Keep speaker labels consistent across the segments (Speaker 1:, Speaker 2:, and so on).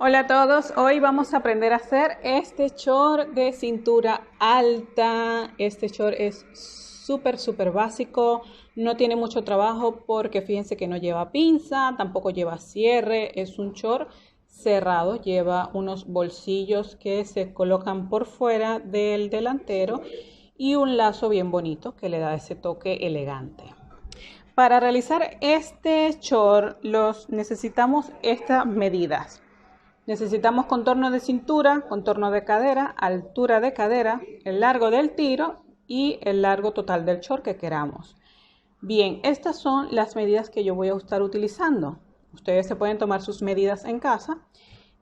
Speaker 1: Hola a todos, hoy vamos a aprender a hacer este short de cintura alta. Este short es súper básico, no tiene mucho trabajo porque fíjense que no lleva pinza, tampoco lleva cierre, es un short cerrado, lleva unos bolsillos que se colocan por fuera del delantero y un lazo bien bonito que le da ese toque elegante. Para realizar este short necesitamos estas medidas. Necesitamos contorno de cintura, contorno de cadera, altura de cadera, el largo del tiro y el largo total del short que queramos. Bien, estas son las medidas que yo voy a estar utilizando. Ustedes se pueden tomar sus medidas en casa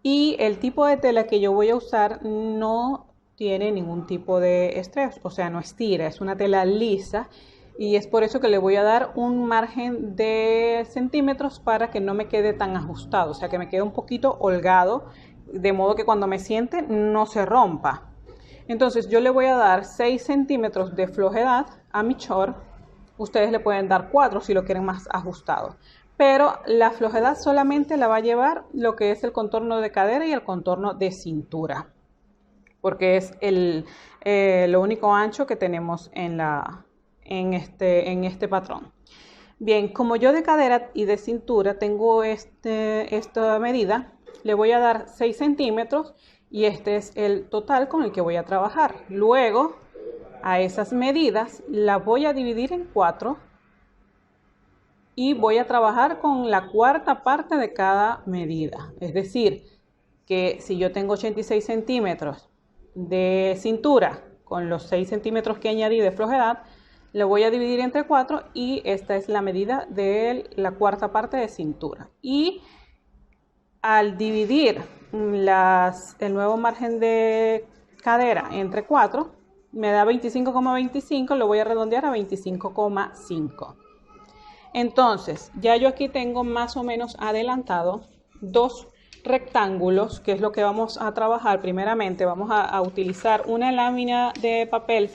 Speaker 1: y el tipo de tela que yo voy a usar no tiene ningún tipo de estrés, o sea, no estira, es una tela lisa y es por eso que le voy a dar un margen de centímetros para que no me quede tan ajustado, o sea, que me quede un poquito holgado, de modo que cuando me siente no se rompa. Entonces yo le voy a dar 6 centímetros de flojedad a mi short. Ustedes le pueden dar 4 si lo quieren más ajustado. Pero la flojedad solamente la va a llevar lo que es el contorno de cadera y el contorno de cintura. Porque es lo único ancho que tenemos en este patrón. Bien, como yo de cadera y de cintura tengo esta medida, le voy a dar 6 centímetros y este es el total con el que voy a trabajar. Luego, a esas medidas las voy a dividir en 4 y voy a trabajar con la cuarta parte de cada medida. Es decir, que si yo tengo 86 centímetros de cintura con los 6 centímetros que añadí de flojedad, lo voy a dividir entre 4 y esta es la medida de la cuarta parte de cintura. Y al dividir el nuevo margen de cadera entre 4, me da 25,25, lo voy a redondear a 25,5. Entonces, ya yo aquí tengo más o menos adelantado dos rectángulos, que es lo que vamos a trabajar. Primeramente vamos a utilizar una lámina de papel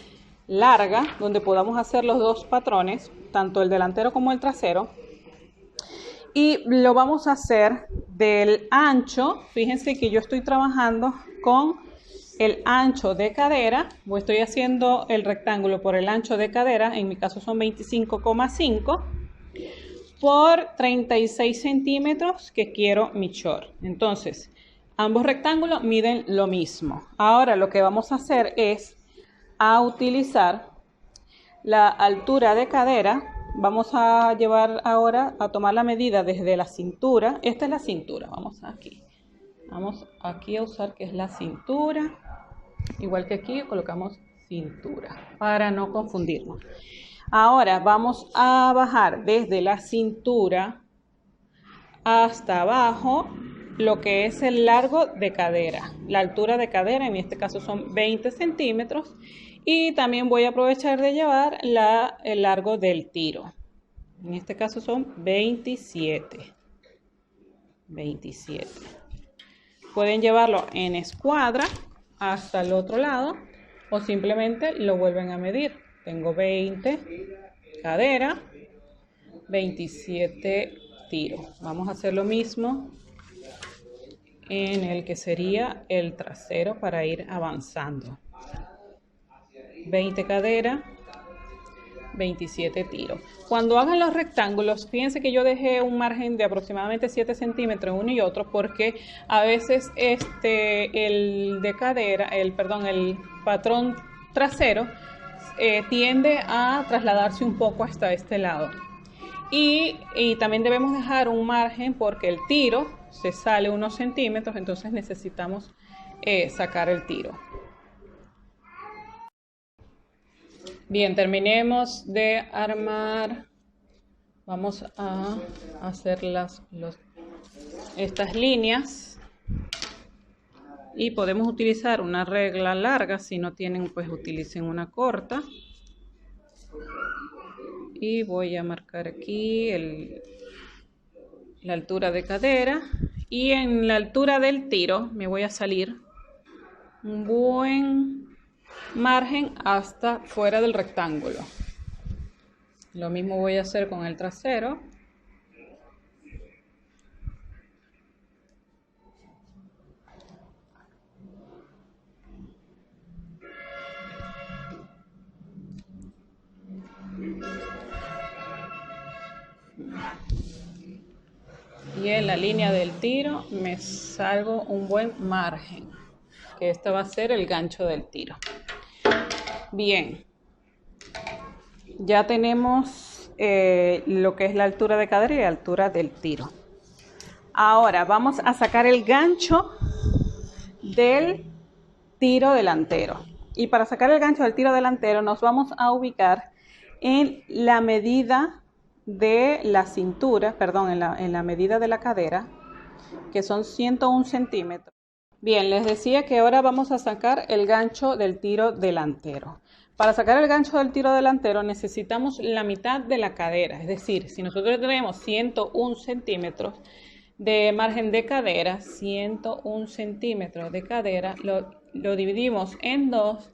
Speaker 1: larga, donde podamos hacer los dos patrones, tanto el delantero como el trasero. Y lo vamos a hacer del ancho. Fíjense que yo estoy trabajando con el ancho de cadera, o estoy haciendo el rectángulo por el ancho de cadera, en mi caso son 25,5 por 36 centímetros que quiero mi short. Entonces, ambos rectángulos miden lo mismo. Ahora lo que vamos a hacer es a utilizar la altura de cadera. Vamos a llevar ahora a tomar la medida desde la cintura. Esta es la cintura. Vamos aquí a usar que es la cintura. Igual que aquí colocamos cintura para no confundirnos. Ahora vamos a bajar desde la cintura hasta abajo lo que es el largo de cadera. La altura de cadera en este caso son 20 centímetros y también voy a aprovechar de llevar el largo del tiro. En este caso son 27. Pueden llevarlo en escuadra hasta el otro lado o simplemente lo vuelven a medir. Tengo 20 cadera, 27 tiro. Vamos a hacer lo mismo en el que sería el trasero para ir avanzando. 20 cadera, 27 tiro. Cuando hagan los rectángulos, fíjense que yo dejé un margen de aproximadamente 7 centímetros uno y otro porque a veces el de cadera, el patrón trasero tiende a trasladarse un poco hasta este lado. Y también debemos dejar un margen porque el tiro se sale unos centímetros, entonces necesitamos sacar el tiro. Bien, terminemos de armar. Vamos a hacer estas líneas y podemos utilizar una regla larga. Si no tienen, pues utilicen una corta. Y voy a marcar aquí la altura de cadera y en la altura del tiro me voy a salir un buen margen hasta fuera del rectángulo. Lo mismo voy a hacer con el trasero. y en la línea del tiro me salgo un buen margen, que este va a ser el gancho del tiro. Bien, ya tenemos lo que es la altura de cadera y la altura del tiro. Ahora vamos a sacar el gancho del tiro delantero. Y para sacar el gancho del tiro delantero nos vamos a ubicar en la medida de la cintura, perdón, en la medida de la cadera, que son 101 centímetros. Bien, les decía que ahora vamos a sacar el gancho del tiro delantero. Para sacar el gancho del tiro delantero necesitamos la mitad de la cadera, es decir, si nosotros tenemos 101 centímetros de margen de cadera, 101 centímetros de cadera, lo dividimos en 2,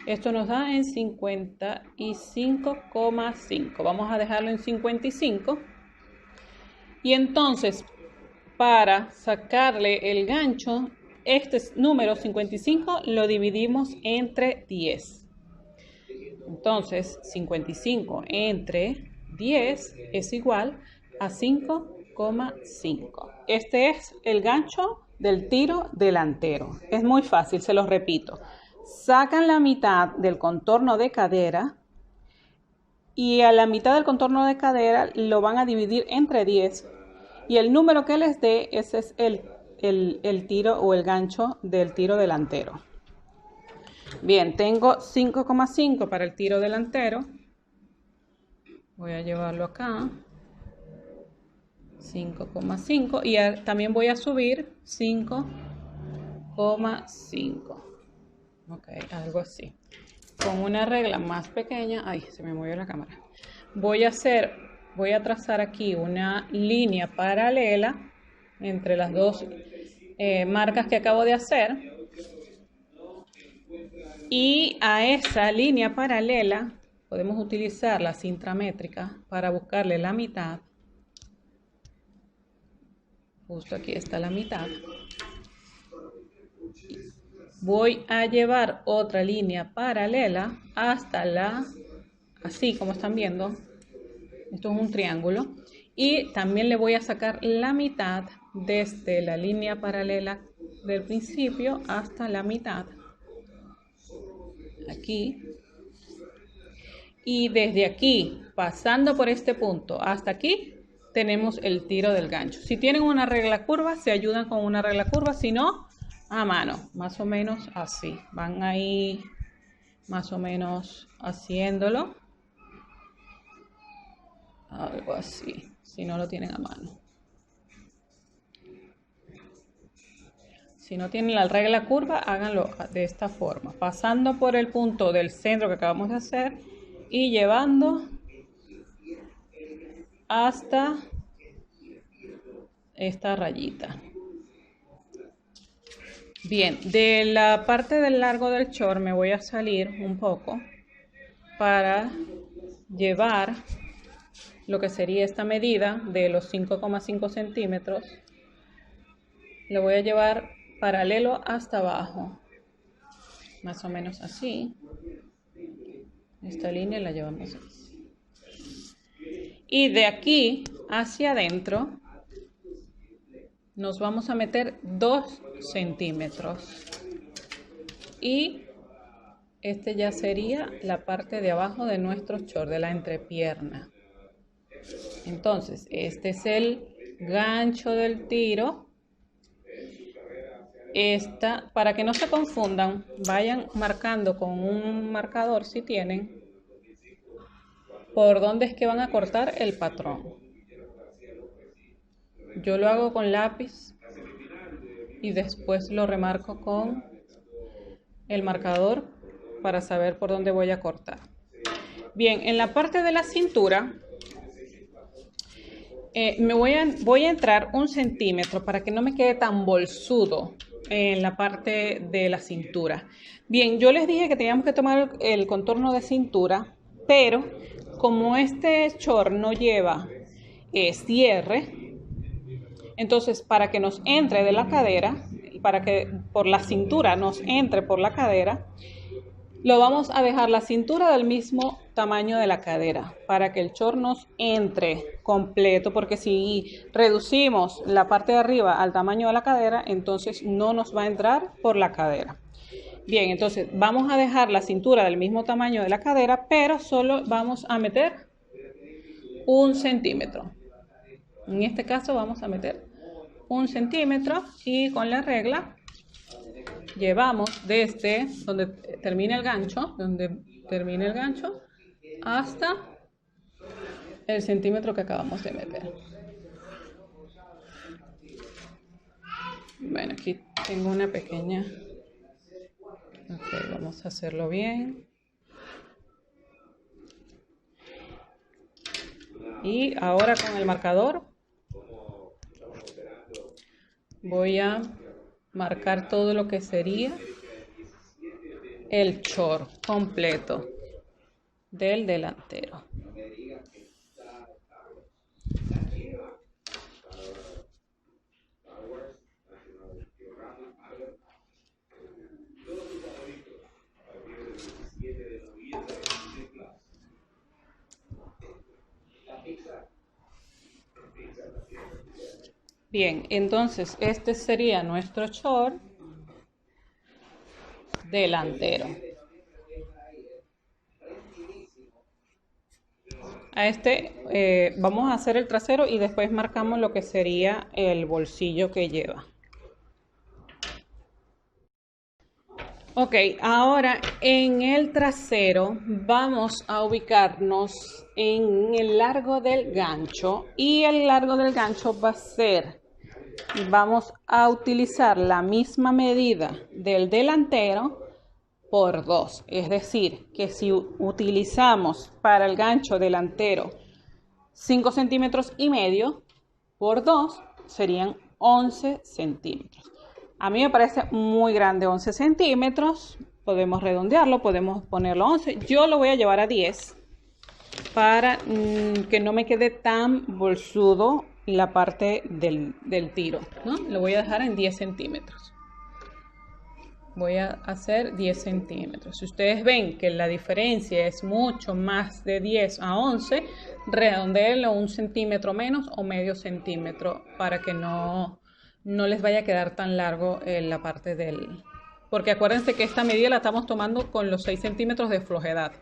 Speaker 1: esto nos da en 55,5. Vamos a dejarlo en 55. Y entonces, para sacarle el gancho, este número 55 lo dividimos entre 10. Entonces, 55 entre 10 es igual a 5,5. Este es el gancho del tiro delantero. Es muy fácil, se los repito. Sacan la mitad del contorno de cadera y a la mitad del contorno de cadera lo van a dividir entre 10 y el número que les dé, ese es el tiro o el gancho del tiro delantero. Bien, tengo 5,5 para el tiro delantero. Voy a llevarlo acá. 5,5 y también voy a subir 5,5. Ok, algo así. Con una regla más pequeña, ay, se me movió la cámara. Voy a trazar aquí una línea paralela entre las dos marcas que acabo de hacer. Y a esa línea paralela podemos utilizar la cinta métrica para buscarle la mitad. Justo aquí está la mitad. Voy a llevar otra línea paralela hasta así como están viendo, esto es un triángulo, y también le voy a sacar la mitad desde la línea paralela del principio hasta la mitad, aquí, y desde aquí, pasando por este punto hasta aquí, tenemos el tiro del gancho. Si tienen una regla curva, se ayudan con una regla curva, si no, a mano, más o menos así. Van ahí más o menos haciéndolo. Algo así, si no lo tienen a mano. Si no tienen la regla curva, háganlo de esta forma. Pasando por el punto del centro que acabamos de hacer y llevando hasta esta rayita. Bien, de la parte del largo del short me voy a salir un poco para llevar lo que sería esta medida de los 5,5 centímetros. Lo voy a llevar paralelo hasta abajo, más o menos así. Esta línea la llevamos así. Y de aquí hacia adentro nos vamos a meter 2 centímetros y este ya sería la parte de abajo de nuestro short, de la entrepierna. Entonces, este es el gancho del tiro. Para que no se confundan, vayan marcando con un marcador si tienen por dónde es que van a cortar el patrón. Yo lo hago con lápiz y después lo remarco con el marcador para saber por dónde voy a cortar. Bien, en la parte de la cintura voy a entrar 1 centímetro para que no me quede tan bolsudo en la parte de la cintura. Bien, yo les dije que teníamos que tomar el contorno de cintura, pero como este short no lleva cierre, entonces para que nos entre de la cadera, para que por la cintura nos entre por la cadera, Lo vamos a dejar la cintura del mismo tamaño de la cadera para que el short nos entre completo, porque si reducimos la parte de arriba al tamaño de la cadera, entonces no nos va a entrar por la cadera. Bien, entonces vamos a dejar la cintura del mismo tamaño de la cadera, pero solo vamos a meter 1 centímetro. En este caso vamos a meter 1 centímetro y con la regla llevamos desde donde termina el gancho, hasta el centímetro que acabamos de meter. Bueno, aquí tengo una pequeña. Ok, vamos a hacerlo bien. Y ahora con el marcador voy a marcar todo lo que sería el short completo del delantero. Bien, entonces este sería nuestro short delantero. A este vamos a hacer el trasero y después marcamos lo que sería el bolsillo que lleva. Ok, ahora en el trasero vamos a ubicarnos en el largo del gancho y el largo del gancho va a ser, vamos a utilizar la misma medida del delantero por 2, es decir, que si utilizamos para el gancho delantero 5 centímetros y medio por 2 serían 11 centímetros. A mí me parece muy grande 11 centímetros, podemos redondearlo, podemos ponerlo a 11, yo lo voy a llevar a 10 para que no me quede tan bolsudo la parte del tiro, ¿no? Lo voy a dejar en 10 centímetros. Voy a hacer 10 centímetros. Si ustedes ven que la diferencia es mucho más de 10 a 11, redondeenlo 1 centímetro menos o medio centímetro para que no les vaya a quedar tan largo la parte del... Porque acuérdense que esta medida la estamos tomando con los 6 centímetros de flojedad.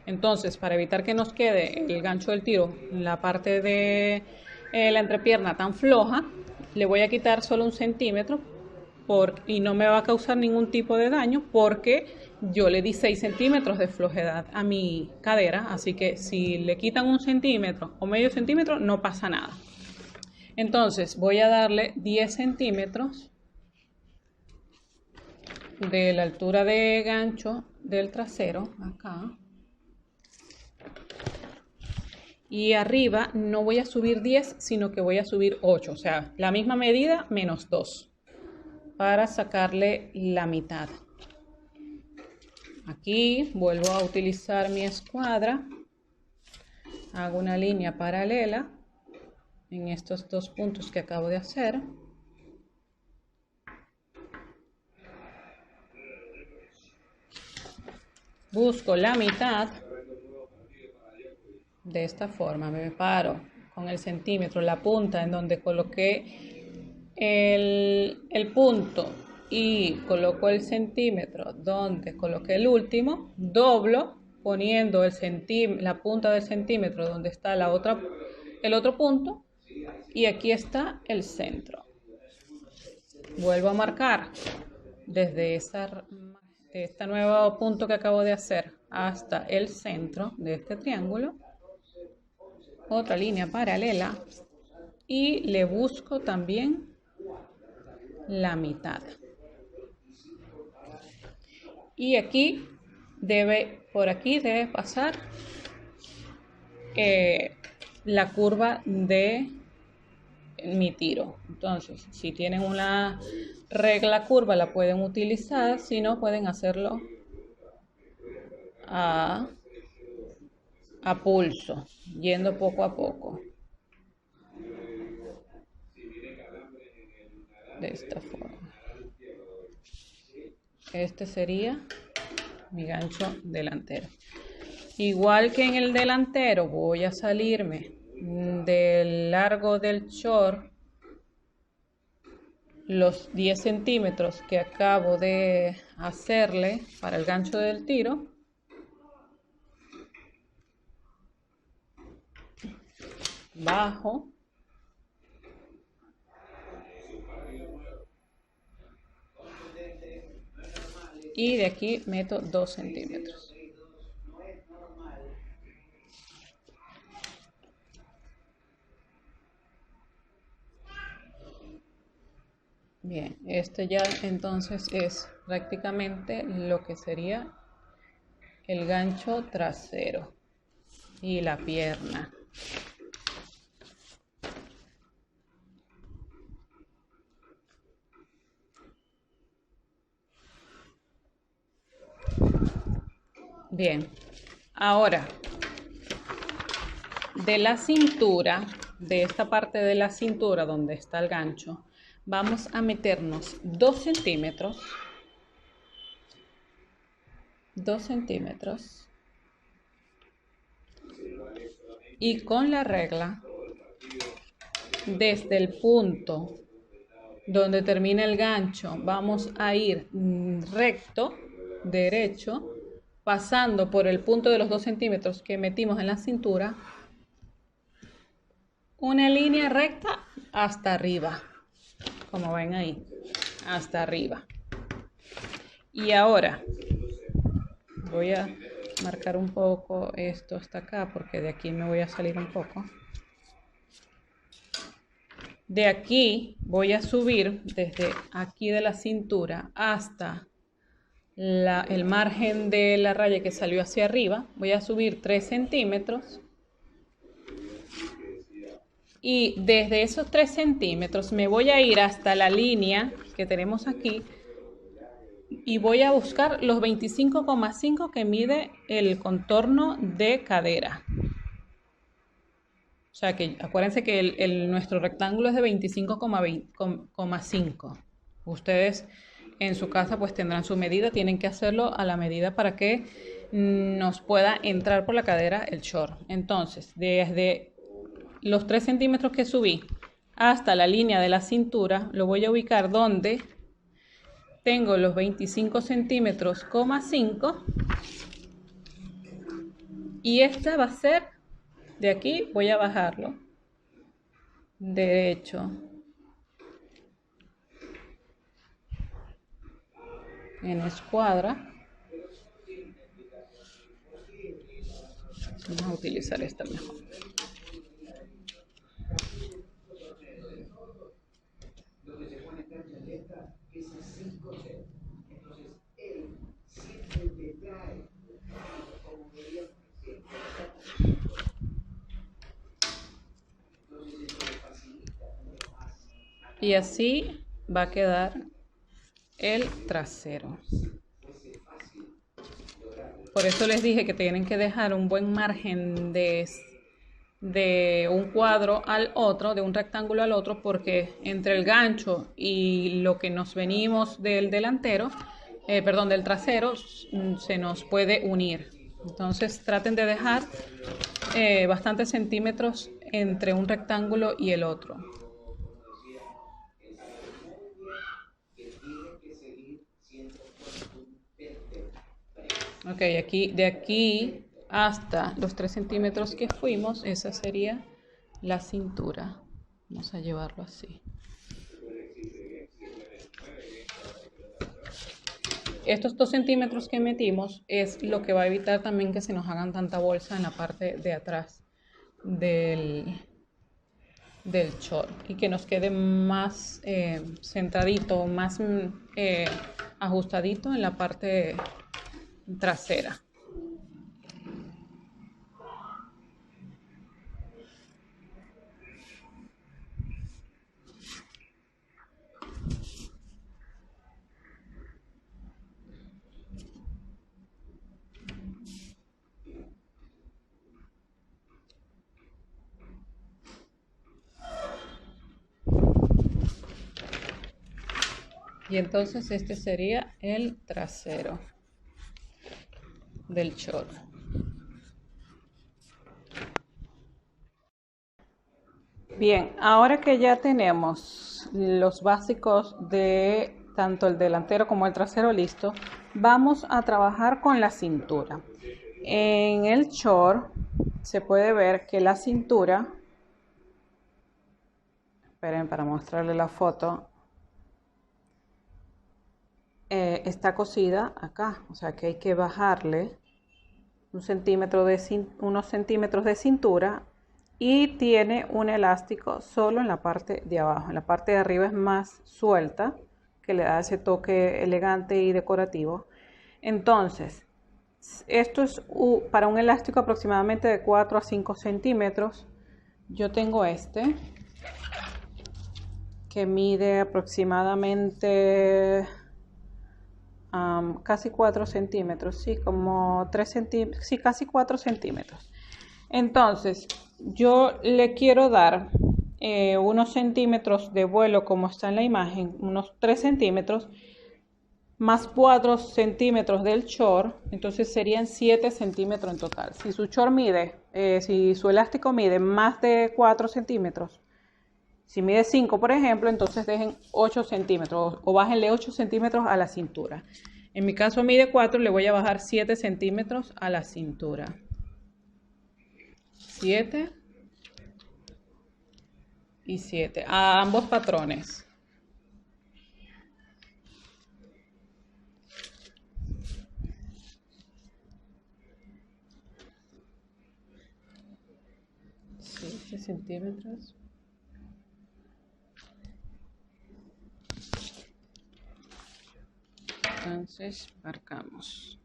Speaker 1: Entonces, para evitar que nos quede el gancho del tiro, la parte de la entrepierna tan floja, le voy a quitar solo 1 centímetro y no me va a causar ningún tipo de daño porque yo le di 6 centímetros de flojedad a mi cadera, así que si le quitan 1 centímetro o medio centímetro no pasa nada. Entonces voy a darle 10 centímetros de la altura de gancho del trasero acá, y arriba no voy a subir 10 sino que voy a subir 8, o sea la misma medida menos 2 para sacarle la mitad. Aquí vuelvo a utilizar mi escuadra, hago una línea paralela en estos 2 puntos que acabo de hacer. Busco la mitad, de esta forma me paro con el centímetro, la punta en donde coloqué el punto y coloco el centímetro donde coloqué el último, doblo poniendo la punta del centímetro donde está el otro punto y aquí está el centro. Vuelvo a marcar desde este nuevo punto que acabo de hacer hasta el centro de este triángulo, otra línea paralela y le busco también la mitad. Y aquí por aquí debe pasar la curva de mi tiro. Entonces, si tienen una regla curva la pueden utilizar, si no pueden hacerlo a pulso, yendo poco a poco. De esta forma. Este sería mi gancho delantero. Igual que en el delantero, voy a salirme del largo del short los 10 centímetros que acabo de hacerle para el gancho del tiro. Bajo. Y de aquí meto 2 centímetros. Bien, esto ya entonces es prácticamente lo que sería el gancho trasero y la pierna. Bien, ahora de la cintura, de esta parte de la cintura donde está el gancho, vamos a meternos 2 centímetros. 2 centímetros. Y con la regla, desde el punto donde termina el gancho, vamos a ir recto, derecho, pasando por el punto de los 2 centímetros que metimos en la cintura, una línea recta hasta arriba, como ven ahí, hasta arriba. Y ahora voy a marcar un poco esto hasta acá, porque de aquí me voy a salir un poco. De aquí voy a subir desde aquí de la cintura hasta el margen de la raya que salió hacia arriba. Voy a subir 3 centímetros. Y desde esos 3 centímetros me voy a ir hasta la línea que tenemos aquí. Y voy a buscar los 25,5 que mide el contorno de cadera. O sea que acuérdense que nuestro rectángulo es de 25,5. Ustedes en su casa pues tendrán su medida, tienen que hacerlo a la medida para que nos pueda entrar por la cadera el short. Entonces, desde los 3 centímetros que subí hasta la línea de la cintura, lo voy a ubicar donde tengo los 25 centímetros, 5. Y esta va a ser... De aquí voy a bajarlo derecho en escuadra. Vamos a utilizar esta mejor. Y así va a quedar el trasero. Por eso les dije que tienen que dejar un buen margen de un cuadro al otro, de un rectángulo al otro, porque entre el gancho y lo que nos venimos del delantero, del trasero, se nos puede unir. Entonces traten de dejar bastantes centímetros entre un rectángulo y el otro. Ok, de aquí hasta los 3 centímetros que fuimos, esa sería la cintura. Vamos a llevarlo así. Estos 2 centímetros que metimos es lo que va a evitar también que se nos hagan tanta bolsa en la parte de atrás del short y que nos quede más centradito, más ajustadito en la parte trasera. Y entonces este sería el trasero. del short. Bien, ahora que ya tenemos los básicos de tanto el delantero como el trasero listo, vamos a trabajar con la cintura. En el short se puede ver que la cintura, esperen para mostrarle la foto, está cosida acá, o sea que hay que bajarle unos centímetros de cintura y tiene un elástico solo en la parte de abajo. En la parte de arriba es más suelta, que le da ese toque elegante y decorativo. Entonces, esto es para un elástico aproximadamente de 4 a 5 centímetros. Yo tengo este que mide aproximadamente casi 4 centímetros, sí, como 3 centímetros, sí, casi 4 centímetros. Entonces, yo le quiero dar unos centímetros de vuelo, como está en la imagen, unos 3 centímetros, más 4 centímetros del short, entonces serían 7 centímetros en total. Si su short mide, si su elástico mide más de 4 centímetros, si mide 5, por ejemplo, entonces dejen 8 centímetros o bájenle 8 centímetros a la cintura. En mi caso mide 4, le voy a bajar 7 centímetros a la cintura. 7 y 7 a ambos patrones. Centímetros. Entonces marcamos.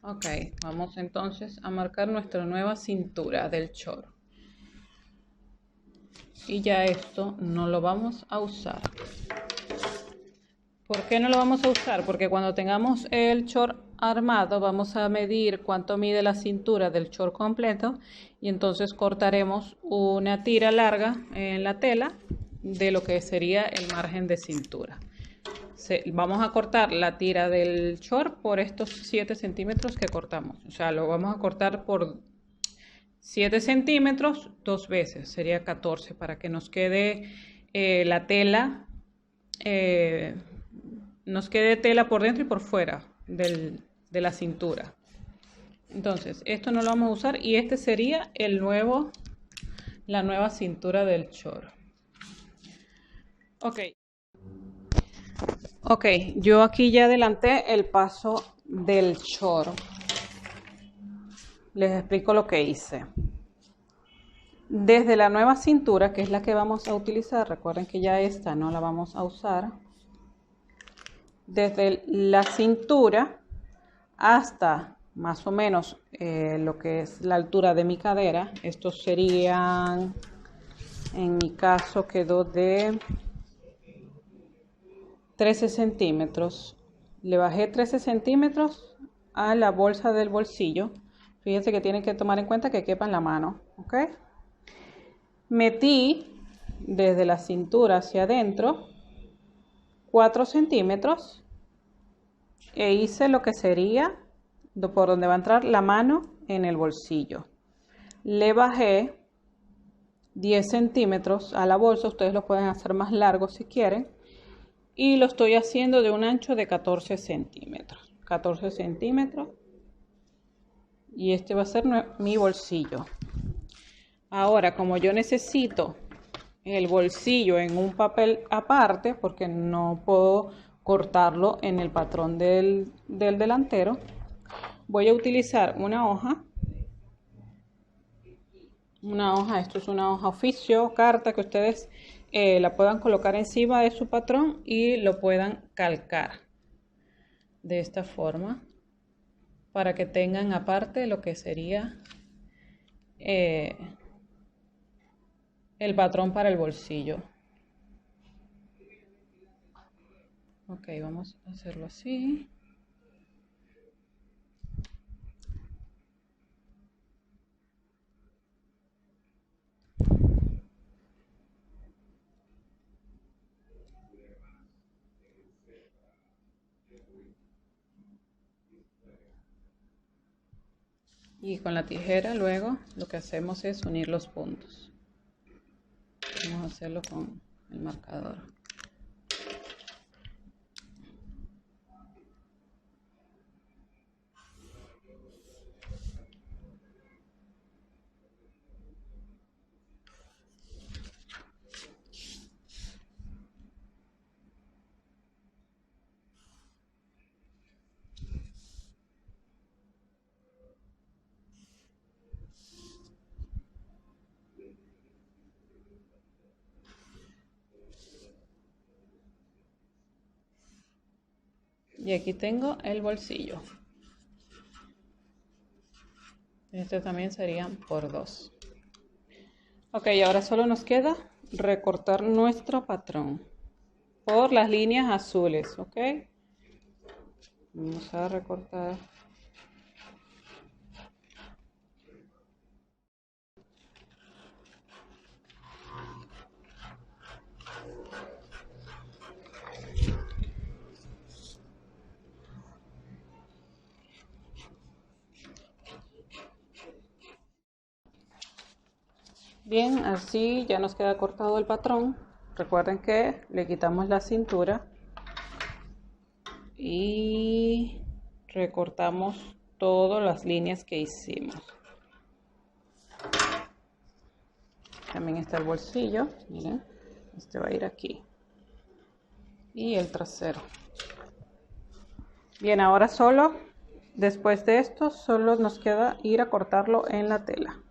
Speaker 1: Ok, vamos entonces a marcar nuestra nueva cintura del short. Y ya esto no lo vamos a usar. ¿Por qué no lo vamos a usar? Porque cuando tengamos el short armado vamos a medir cuánto mide la cintura del short completo y entonces cortaremos una tira larga en la tela de lo que sería el margen de cintura. Vamos a cortar la tira del short por estos 7 centímetros que cortamos. O sea, lo vamos a cortar por 7 centímetros dos veces, sería 14 para que nos quede la tela, nos quede tela por dentro y por fuera de la cintura. Entonces, esto no lo vamos a usar y este sería la nueva cintura del short. Ok, yo aquí ya adelanté el paso del short. Les explico lo que hice. Desde la nueva cintura, que es la que vamos a utilizar, recuerden que ya esta no la vamos a usar. Desde la cintura hasta más o menos lo que es la altura de mi cadera, estos serían, en mi caso quedó de 13 centímetros. Le bajé 13 centímetros a la bolsa del bolsillo. Fíjense que tienen que tomar en cuenta que quepa en la mano, ¿ok? Metí desde la cintura hacia adentro 4 centímetros e hice lo que sería por donde va a entrar la mano en el bolsillo. Le bajé 10 centímetros a la bolsa, ustedes lo pueden hacer más largo si quieren, y lo estoy haciendo de un ancho de 14 centímetros. 14 centímetros y este va a ser mi bolsillo. Ahora, como yo necesito el bolsillo en un papel aparte, porque no puedo cortarlo en el patrón del delantero, voy a utilizar una hoja, esto es una hoja oficio, carta, que ustedes la puedan colocar encima de su patrón y lo puedan calcar de esta forma para que tengan aparte lo que sería el patrón para el bolsillo. Ok, vamos a hacerlo así. Y con la tijera luego lo que hacemos es unir los puntos. Vamos a hacerlo con el marcador. Y aquí tengo el bolsillo. Este también serían por 2. Ok, ahora solo nos queda recortar nuestro patrón por las líneas azules, ok. Vamos a recortar. Bien, así ya nos queda cortado el patrón. Recuerden que le quitamos la cintura y recortamos todas las líneas que hicimos. También está el bolsillo, miren, este va a ir aquí. Y el trasero. Bien, ahora solo, después de esto, solo nos queda ir a cortarlo en la tela.